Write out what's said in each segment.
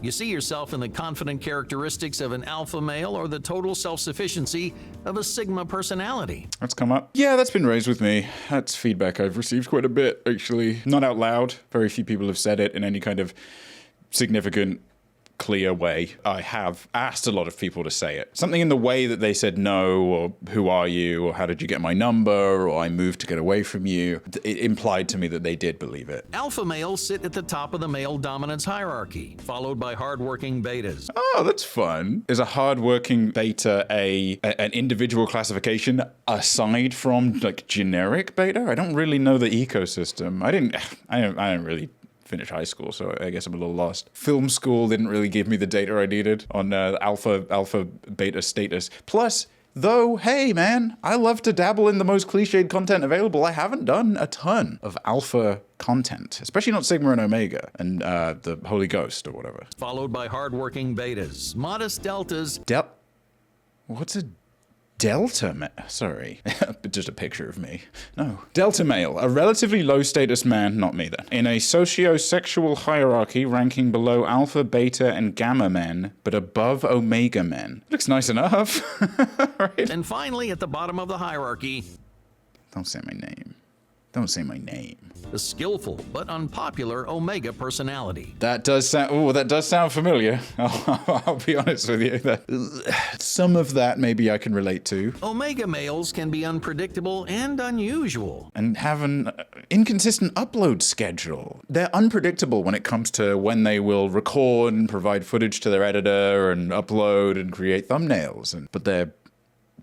You see yourself in the confident characteristics of an alpha male or the total self-sufficiency of a sigma personality? That's come up. Yeah, that's been raised with me. That's feedback I've received quite a bit, actually. Not out loud. Very few people have said it in any kind of significant, clear way. I have asked a lot of people to say it. Something in the way that they said no, or who are you, or how did you get my number, or I moved to get away from you. It implied to me that they did believe it. Alpha males sit at the top of the male dominance hierarchy, followed by hardworking betas. Oh, that's fun. Is a hardworking beta an individual classification aside from like generic beta? I don't really know the ecosystem. I didn't really finish high school, so I guess I'm a little lost. Film school didn't really give me the data I needed on alpha beta status. Plus, though, hey man, I love to dabble in the most cliched content available. I haven't done a ton of alpha content, especially not Sigma and Omega and the Holy Ghost or whatever. Followed by hardworking betas, modest deltas. What's a delta sorry, just a picture of me. No. Delta male, a relatively low status man, not me then, in a socio-sexual hierarchy ranking below alpha, beta, and gamma men, but above omega men. Looks nice enough. Right? And finally, at the bottom of the hierarchy, Don't say my name. Don't say my name. the skillful but unpopular omega personality. That does sound familiar. I'll be honest with you. Some of that maybe I can relate to. Omega males can be unpredictable and unusual. And have an inconsistent upload schedule. They're unpredictable when it comes to when they will record and provide footage to their editor and upload and create thumbnails. But they're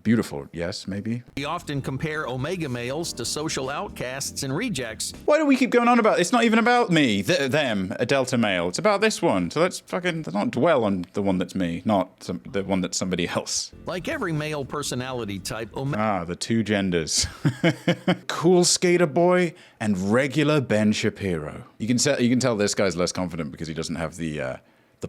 beautiful, yes, maybe? We often compare omega males to social outcasts and rejects. Why do we keep going on about it? It's not even about me, them, a delta male. It's about this one. So let's not dwell on the one that's me, not the one that's somebody else. Like every male personality type, the two genders. Cool skater boy and regular Ben Shapiro. You can tell this guy's less confident because he doesn't have the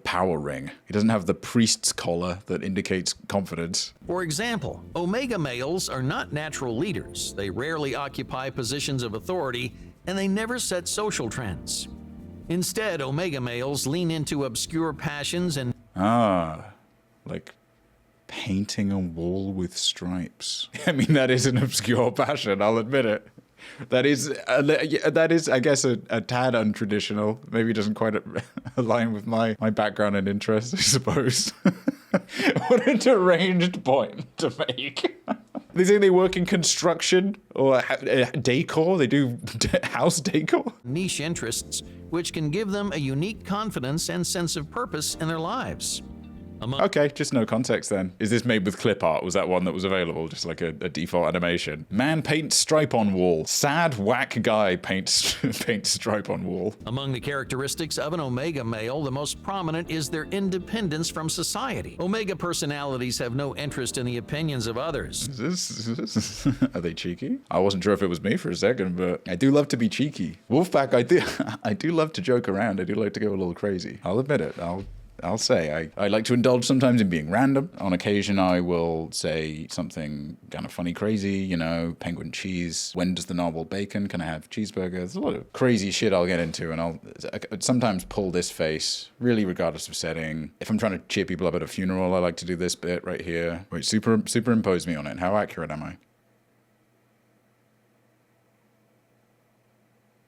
power ring. He doesn't have the priest's collar that indicates confidence. For example, omega males are not natural leaders. They rarely occupy positions of authority, and they never set social trends. Instead, omega males lean into obscure passions and like painting a wall with stripes. I mean, that is an obscure passion, I'll admit it. That is, I guess, a tad untraditional. Maybe doesn't quite align with my background and interests, I suppose. What a deranged point to make. They say they work in construction or decor. They do house decor. Niche interests, which can give them a unique confidence and sense of purpose in their lives. Okay, just no context then. Is this made with clip art? Was that one that was available? Just like a default animation. Man paints stripe on wall. Sad whack guy paints stripe on wall. Among the characteristics of an omega male, the most prominent is their independence from society. Omega personalities have no interest in the opinions of others. Are they cheeky? I wasn't sure if it was me for a second, but I do love to be cheeky. Wolfpack, I do love to joke around. I do like to go a little crazy. I'll admit it. I'll say I like to indulge sometimes in being random. On occasion, I will say something kind of funny, crazy, you know, penguin cheese. When does the narwhal bacon? Can I have cheeseburger? There's a lot of crazy shit I'll get into, and I'll sometimes pull this face, really regardless of setting. If I'm trying to cheer people up at a funeral, I like to do this bit right here. Wait, superimpose me on it. How accurate am I?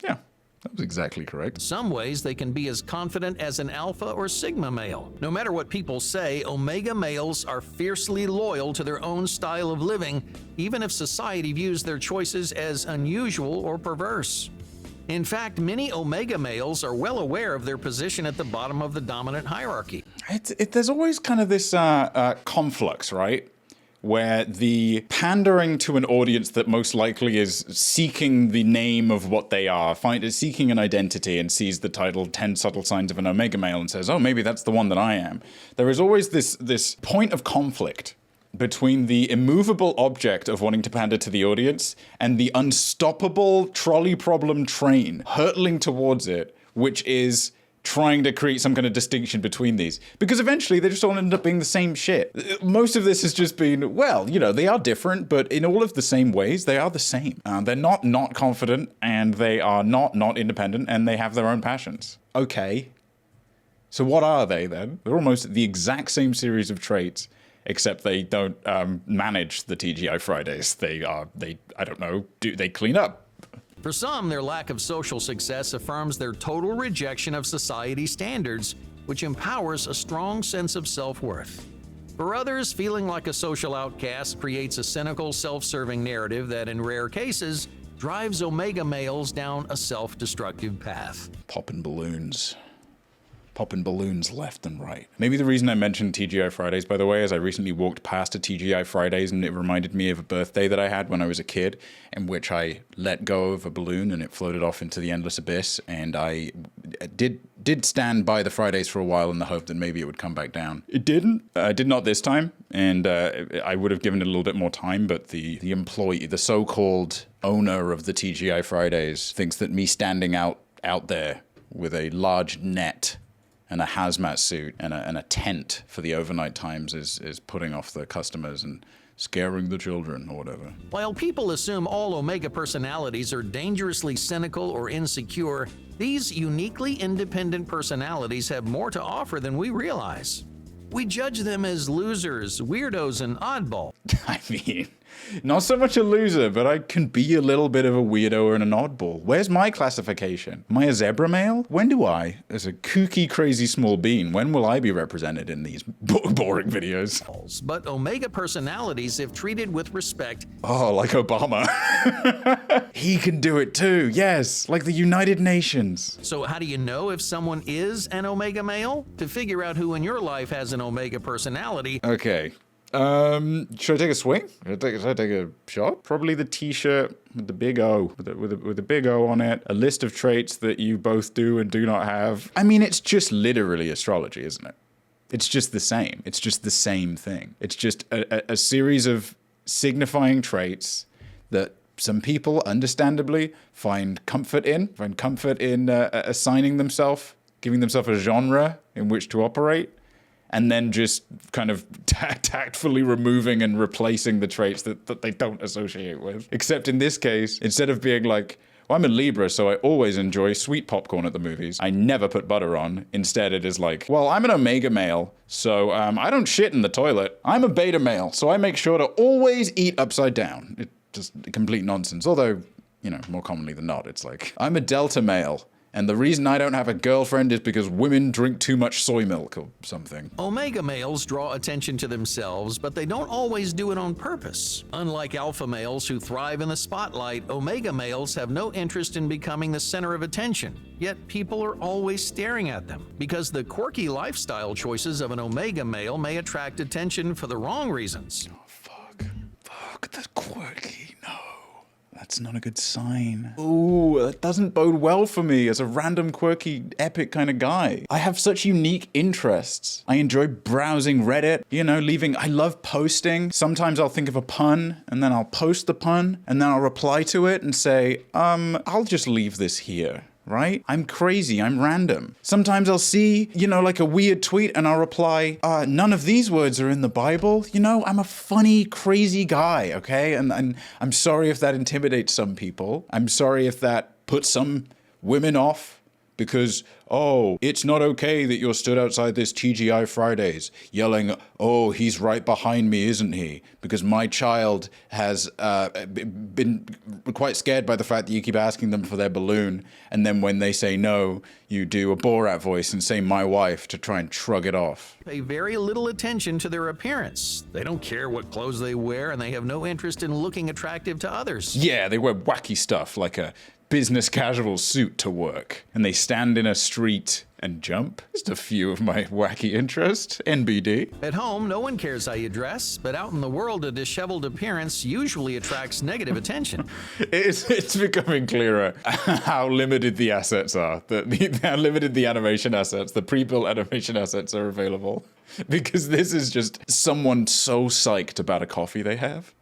Yeah. That was exactly correct. In some ways, they can be as confident as an alpha or sigma male. No matter what people say, omega males are fiercely loyal to their own style of living, even if society views their choices as unusual or perverse. In fact, many omega males are well aware of their position at the bottom of the dominant hierarchy. There's always kind of this conflux, right? Where the pandering to an audience that most likely is seeking the name of what they are, seeking an identity, and sees the title 10 Subtle Signs of an Omega Male and says, oh, maybe that's the one that I am. There is always this point of conflict between the immovable object of wanting to pander to the audience and the unstoppable trolley problem train hurtling towards it, which is trying to create some kind of distinction between these. Because eventually they just all end up being the same shit. Most of this has just been, well, you know, they are different, but in all of the same ways, they are the same. They're not confident, and they are not independent, and they have their own passions. Okay. So what are they then? They're almost the exact same series of traits, except they don't manage the TGI Fridays. They I don't know, they clean up? For some, their lack of social success affirms their total rejection of society standards, which empowers a strong sense of self-worth. For others, feeling like a social outcast creates a cynical, self-serving narrative that, in rare cases, drives omega males down a self-destructive path. Popping balloons left and right. Maybe the reason I mentioned TGI Fridays, by the way, is I recently walked past a TGI Fridays and it reminded me of a birthday that I had when I was a kid, in which I let go of a balloon and it floated off into the endless abyss, and I did stand by the Fridays for a while in the hope that maybe it would come back down. It didn't. I did not this time, and I would have given it a little bit more time, but the employee, the so-called owner of the TGI Fridays, thinks that me standing out there with a large net and a hazmat suit and a tent for the overnight times is putting off the customers and scaring the children or whatever. While people assume all omega personalities are dangerously cynical or insecure, these uniquely independent personalities have more to offer than we realize. We judge them as losers, weirdos, and oddballs. I mean, not so much a loser, but I can be a little bit of a weirdo and an oddball. Where's my classification? Am I a zebra male? When do I, as a kooky, crazy small bean, when will I be represented in these boring videos? But omega personalities, if treated with respect, oh, like Obama. He can do it too, yes, like the United Nations. So how do you know if someone is an omega male? To figure out who in your life has an omega personality. Okay. Should I take a swing? Should I take a shot? Probably the t-shirt with the big O, with a big O on it. A list of traits that you both do and do not have. I mean, it's just literally astrology, isn't it? It's just the same. It's just the same thing. It's just a series of signifying traits that some people, understandably, find comfort in assigning themselves, giving themselves a genre in which to operate, and then just kind of tactfully removing and replacing the traits that they don't associate with. Except in this case, instead of being like, well, I'm a Libra, so I always enjoy sweet popcorn at the movies. I never put butter on. Instead, it is like, well, I'm an omega male, so I don't shit in the toilet. I'm a beta male, so I make sure to always eat upside down. It's just complete nonsense. Although, you know, more commonly than not, it's like, I'm a delta male, and the reason I don't have a girlfriend is because women drink too much soy milk or something. Omega males draw attention to themselves, but they don't always do it on purpose. Unlike alpha males who thrive in the spotlight, omega males have no interest in becoming the center of attention. Yet people are always staring at them, because the quirky lifestyle choices of an omega male may attract attention for the wrong reasons. Oh, fuck, that's quirky, no. That's not a good sign. Ooh, that doesn't bode well for me as a random, quirky, epic kind of guy. I have such unique interests. I enjoy browsing Reddit, you know, I love posting. Sometimes I'll think of a pun, and then I'll post the pun, and then I'll reply to it and say, I'll just leave this here. Right? I'm crazy. I'm random. Sometimes I'll see, you know, like a weird tweet and I'll reply, none of these words are in the Bible. You know, I'm a funny, crazy guy, okay? And I'm sorry if that intimidates some people. I'm sorry if that puts some women off because, oh, it's not okay that you're stood outside this TGI Fridays yelling, oh, he's right behind me, isn't he? Because my child has been quite scared by the fact that you keep asking them for their balloon, and then when they say no, you do a Borat voice and say my wife to try and shrug it off. Pay very little attention to their appearance. They don't care what clothes they wear, and they have no interest in looking attractive to others. Yeah, they wear wacky stuff like a business casual suit to work, and they stand in a street and jump. Just a few of my wacky interests. NBD. At home, no one cares how you dress, but out in the world, a disheveled appearance usually attracts negative attention. It's becoming clearer how limited the assets are, how limited the animation assets, the pre-built animation assets are available. Because this is just someone so psyched about a coffee they have.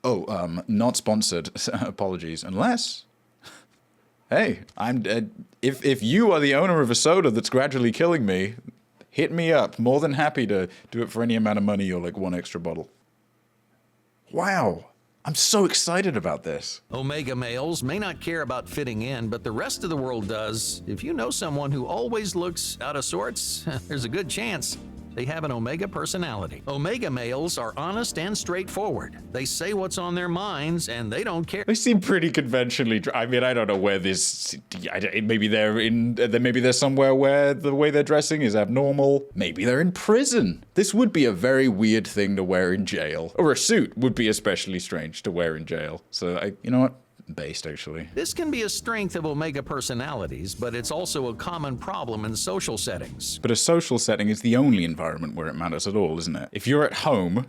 Oh, not sponsored. Apologies. Unless, hey, if you are the owner of a soda that's gradually killing me, hit me up. More than happy to do it for any amount of money or like one extra bottle. Wow. I'm so excited about this. Omega males may not care about fitting in, but the rest of the world does. If you know someone who always looks out of sorts, there's a good chance they have an Omega personality. Omega males are honest and straightforward. They say what's on their minds, and they don't care. They seem pretty conventionally. I mean, I don't know where this. Maybe they're somewhere where the way they're dressing is abnormal. Maybe they're in prison. This would be a very weird thing to wear in jail, or a suit would be especially strange to wear in jail. So, you know what? Based, actually. This can be a strength of Omega personalities, but it's also a common problem in social settings. But a social setting is the only environment where it matters at all, isn't it? If you're at home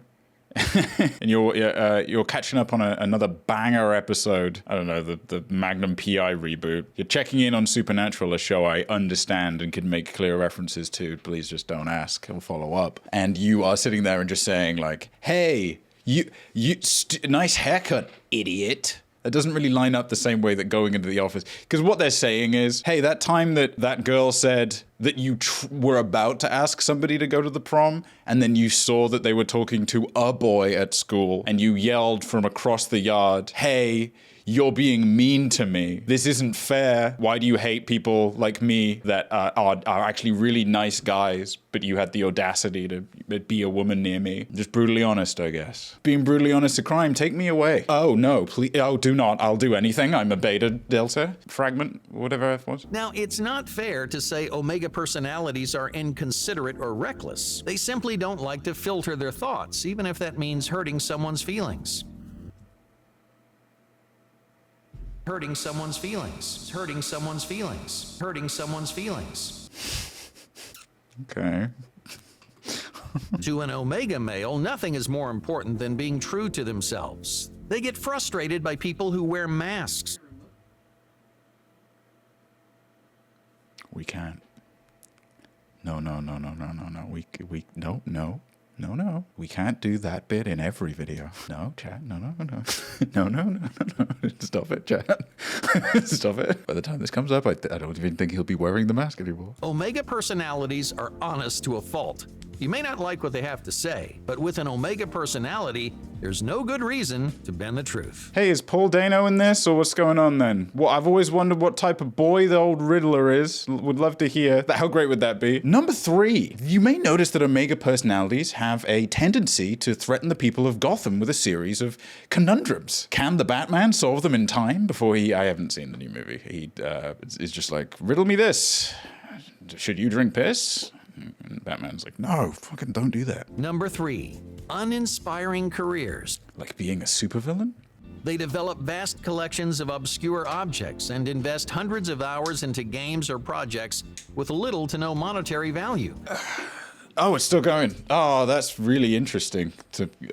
and you're catching up on another banger episode, I don't know, the Magnum PI reboot, you're checking in on Supernatural, a show I understand and can make clear references to, please just don't ask, I'll follow up. And you are sitting there and just saying like, hey, nice haircut, idiot. That doesn't really line up the same way that going into the office. Because what they're saying is, hey, that time that girl said that you were about to ask somebody to go to the prom, and then you saw that they were talking to a boy at school, and you yelled from across the yard, hey, you're being mean to me. This isn't fair. Why do you hate people like me that are actually really nice guys, but you had the audacity to be a woman near me? Just brutally honest, I guess. Being brutally honest a crime, take me away. Oh, no, please. Oh, do not. I'll do anything. I'm a beta, delta, fragment, whatever it was. Now, it's not fair to say Omega personalities are inconsiderate or reckless. They simply don't like to filter their thoughts, even if that means hurting someone's feelings. Hurting someone's feelings. Hurting someone's feelings. Hurting someone's feelings. Okay. To an Omega male, nothing is more important than being true to themselves. They get frustrated by people who wear masks. We can't. No. No. We can't do that bit in every video. No, chat. No. No. Stop it, chat. Stop it. By the time this comes up, I don't even think he'll be wearing the mask anymore. Omega personalities are honest to a fault. You may not like what they have to say, but with an Omega personality, there's no good reason to bend the truth. Hey, is Paul Dano in this, or what's going on then? Well, I've always wondered what type of boy the old Riddler is. Would love to hear. How great would that be? Number 3. You may notice that Omega personalities have a tendency to threaten the people of Gotham with a series of conundrums. Can the Batman solve them in time before I haven't seen the new movie. He is just like, riddle me this. Should you drink piss? And Batman's like, no, fucking don't do that. Number 3, uninspiring careers. Like being a supervillain? They develop vast collections of obscure objects and invest hundreds of hours into games or projects with little to no monetary value. Oh, it's still going. Oh, that's really interesting.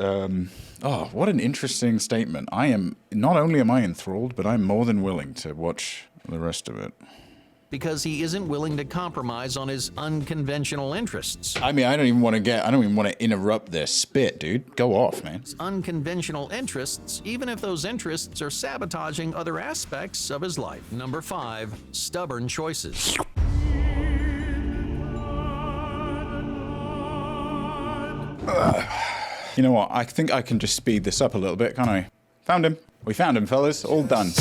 Oh, what an interesting statement. Not only am I enthralled, but I'm more than willing to watch the rest of it. Because he isn't willing to compromise on his unconventional interests. I mean, I don't even want to interrupt their spit, dude. Go off, man. Unconventional interests, even if those interests are sabotaging other aspects of his life. Number 5, stubborn choices. You know what? I think I can just speed this up a little bit, can't I? Found him. We found him, fellas. All done.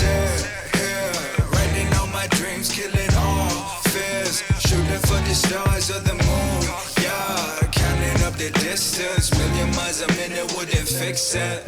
Shooting for the stars or the moon, yeah. Counting up the distance, million miles a minute wouldn't fix it.